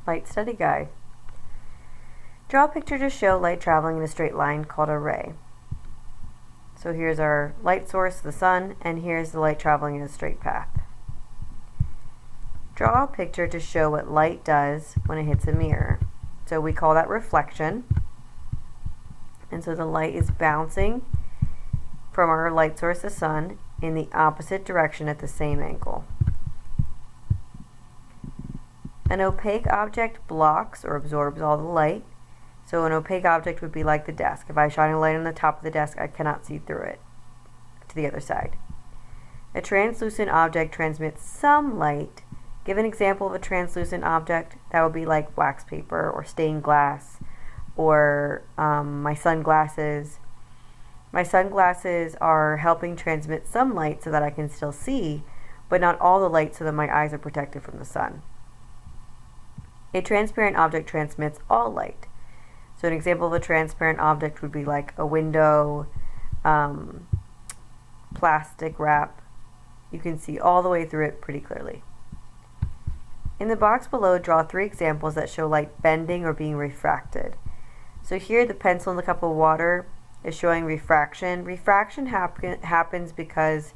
Light Study Guide. Draw a picture to show light traveling in a straight line called a ray. So here's our light source, the sun, and here's the light traveling in a straight path. Draw a picture to show what light does when it hits a mirror. So we call that reflection. And so the light is bouncing from our light source, the sun, in the opposite direction at the same angle. An opaque object blocks or absorbs all the light. So an opaque object would be like the desk. If I shine a light on the top of the desk, I cannot see through it to the other side. A translucent object transmits some light. Give an example of a translucent object. That would be like wax paper or stained glass or my sunglasses. My sunglasses are helping transmit some light so that I can still see, but not all the light so that my eyes are protected from the sun. A transparent object transmits all light. So an example of a transparent object would be like a window, plastic wrap. You can see all the way through it pretty clearly. In the box below, draw 3 examples that show light bending or being refracted. So here the pencil in the cup of water is showing refraction. Refraction happens because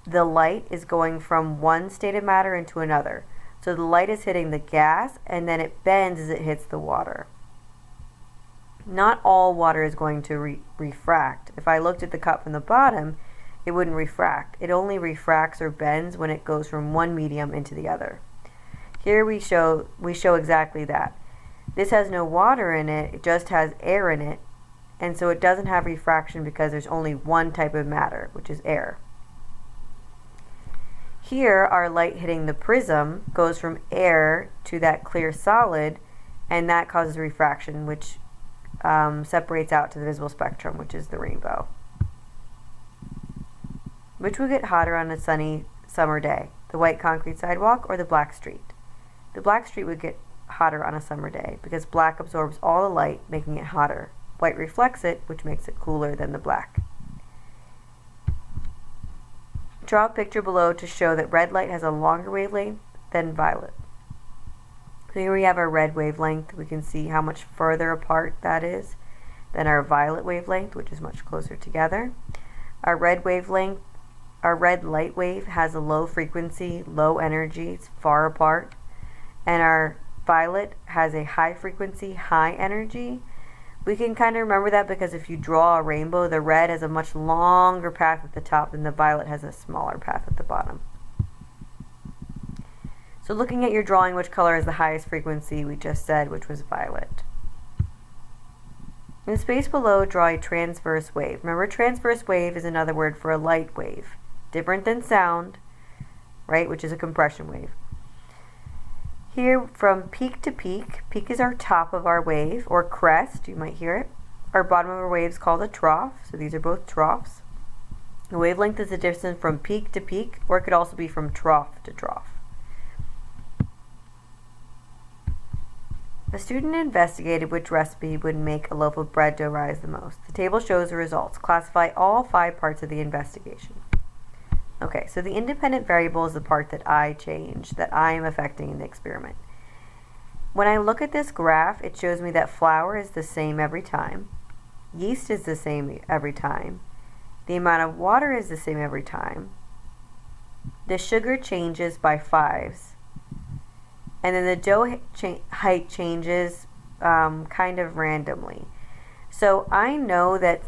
the light is going from one state of matter into another. So the light is hitting the gas and then it bends as it hits the water. Not all water is going to refract. If I looked at the cup from the bottom, it wouldn't refract. It only refracts or bends when it goes from one medium into the other. Here we show exactly that. This has no water in it, it just has air in it, and so it doesn't have refraction because there's only one type of matter, which is air. Here, our light hitting the prism goes from air to that clear solid, and that causes refraction, which separates out to the visible spectrum, which is the rainbow. Which will get hotter on a sunny summer day, the white concrete sidewalk or the black street? The black street would get hotter on a summer day because black absorbs all the light, making it hotter. White reflects it, which makes it cooler than the black. Draw a picture below to show that red light has a longer wavelength than violet. So here we have our red wavelength. We can see how much further apart that is than our violet wavelength, which is much closer together. Our red light wave has a low frequency, low energy, it's far apart. And our violet has a high frequency, high energy. We can kind of remember that because if you draw a rainbow, the red has a much longer path at the top and the violet has a smaller path at the bottom. So looking at your drawing, which color is the highest frequency? We just said which was violet. In the space below, draw a transverse wave. Remember, transverse wave is another word for a light wave. Different than sound, right, which is a compression wave. Here, from peak to peak is our top of our wave, or crest, you might hear it. Our bottom of our wave is called a trough, so these are both troughs. The wavelength is the distance from peak to peak, or it could also be from trough to trough. A student investigated which recipe would make a loaf of bread dough rise the most. The table shows the results. Classify all 5 parts of the investigation. Okay, so the independent variable is the part that I change, that I am affecting in the experiment. When I look at this graph, it shows me that flour is the same every time. Yeast is the same every time. The amount of water is the same every time. The sugar changes by 5s. And then the dough height changes kind of randomly. So I know that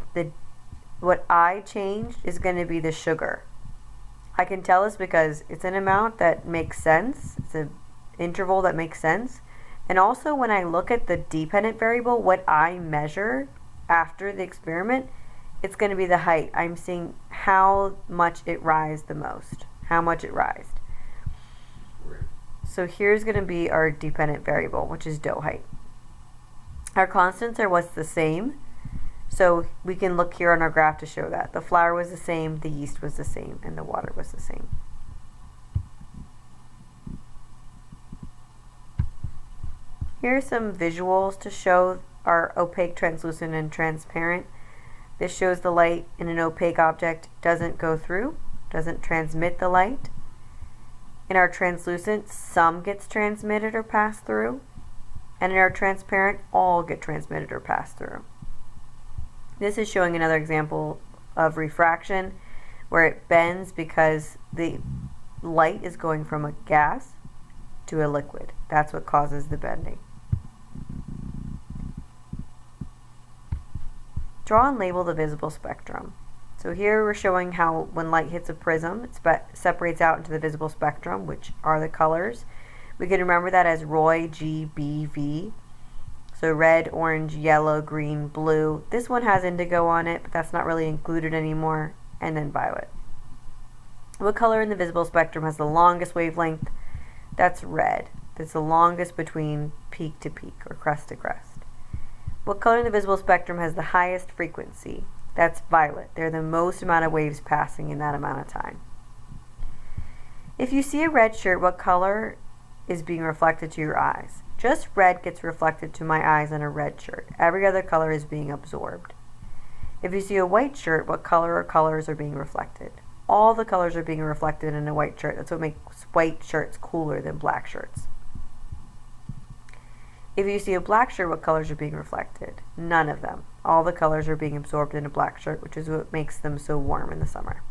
what I changed is going to be the sugar. I can tell this because it's an amount that makes sense. It's an interval that makes sense. And also when I look at the dependent variable, what I measure after the experiment, it's going to be the height. I'm seeing how much it rised the most, how much it rised. So here's going to be our dependent variable, which is dough height. Our constants are what's the same. So we can look here on our graph to show that. The flour was the same, the yeast was the same, and the water was the same. Here are some visuals to show our opaque, translucent, and transparent. This shows the light in an opaque object doesn't go through, doesn't transmit the light. In our translucent, some gets transmitted or passed through. And in our transparent, all get transmitted or passed through. This is showing another example of refraction where it bends because the light is going from a gas to a liquid. That's what causes the bending. Draw and label the visible spectrum. So here we're showing how when light hits a prism, it separates out into the visible spectrum, which are the colors. We can remember that as Roy, G, B, V. So red, orange, yellow, green, blue. This one has indigo on it, but that's not really included anymore. And then violet. What color in the visible spectrum has the longest wavelength? That's red. That's the longest between peak to peak, or crest to crest. What color in the visible spectrum has the highest frequency? That's violet. They're the most amount of waves passing in that amount of time. If you see a red shirt, what color is being reflected to your eyes? Just red gets reflected to my eyes in a red shirt. Every other color is being absorbed. If you see a white shirt, what color or colors are being reflected? All the colors are being reflected in a white shirt. That's what makes white shirts cooler than black shirts. If you see a black shirt, what colors are being reflected? None of them. All the colors are being absorbed in a black shirt, which is what makes them so warm in the summer.